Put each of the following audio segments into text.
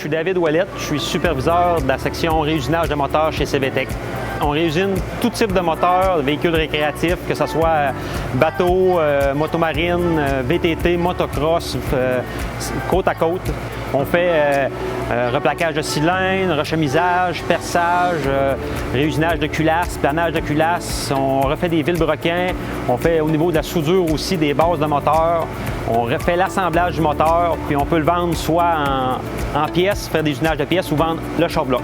suis David Ouellette, je suis superviseur de la section réusinage de moteurs chez CVTech. On réusine tout type de moteurs, véhicules récréatifs, que ce soit bateau, motomarine, VTT, motocross, côte à côte. On fait replaquage de cylindres, rechemisage, perçage, réusinage de culasses, planage de culasses. On refait des vilebrequins. On fait au niveau de la soudure aussi des bases de moteur. On refait l'assemblage du moteur, puis on peut le vendre soit en pièces, faire des usinages de pièces ou vendre le shop-block.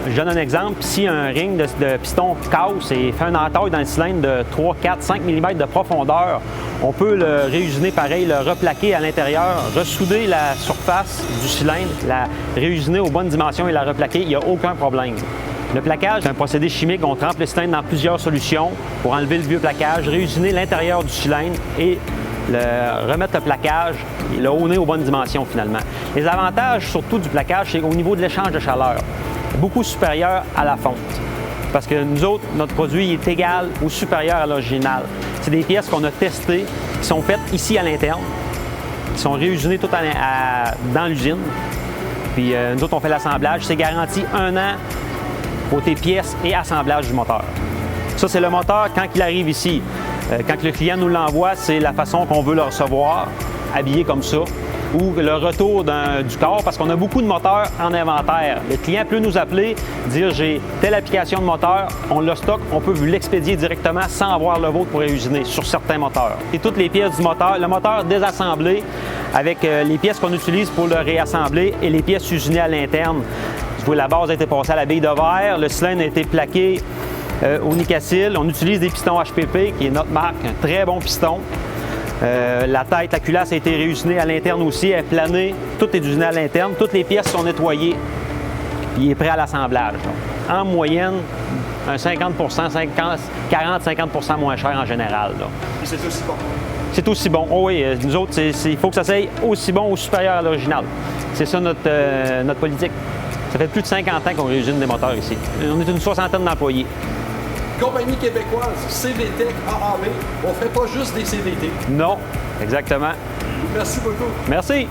Je donne un exemple. Si un ring de piston casse et fait un entaille dans le cylindre de 3, 4, 5 mm de profondeur, on peut le réusiner pareil, le replaquer à l'intérieur, ressouder la surface du cylindre, la réusiner aux bonnes dimensions et la replaquer, il n'y a aucun problème. Le plaquage, c'est un procédé chimique. On trempe le cylindre dans plusieurs solutions pour enlever le vieux plaquage, réusiner l'intérieur du cylindre et remettre le plaquage et le haut nez aux bonnes dimensions finalement. Les avantages surtout du plaquage, c'est au niveau de l'échange de chaleur. Beaucoup supérieur à la fonte. Parce que nous autres, notre produit est égal ou supérieur à l'original. C'est des pièces qu'on a testées, qui sont faites ici à l'interne, qui sont réusinées toutes dans l'usine. Puis nous autres, on fait l'assemblage. C'est garanti 1 an côté pièces et assemblage du moteur. Ça, c'est le moteur quand il arrive ici. Quand le client nous l'envoie, c'est la façon qu'on veut le recevoir, habillé comme ça, ou le retour du corps, parce qu'on a beaucoup de moteurs en inventaire. Le client peut nous appeler, dire « j'ai telle application de moteur », on le stocke, on peut vous l'expédier directement sans avoir le vôtre pour réusiner sur certains moteurs. Et toutes les pièces du moteur, le moteur désassemblé avec les pièces qu'on utilise pour le réassembler et les pièces usinées à l'interne. Vous voyez, la base a été passée à la bille de verre, le cylindre a été plaqué au Nicacil. On utilise des pistons HPP, qui est notre marque, un très bon piston. La tête, la culasse a été réusinée à l'interne aussi, elle est planée, tout est usiné à l'interne, toutes les pièces sont nettoyées, il est prêt à l'assemblage. En moyenne, un 50 40-50 moins cher en général. Et c'est aussi bon? C'est aussi bon. Oh oui, nous autres, il faut que ça soit aussi bon ou supérieur à l'original. C'est ça notre politique. Ça fait plus de 50 ans qu'on réusine des moteurs ici. On est une 60aine d'employés. Compagnie québécoise, CVTech AAV, on ne fait pas juste des CVT. Non, exactement. Merci beaucoup. Merci.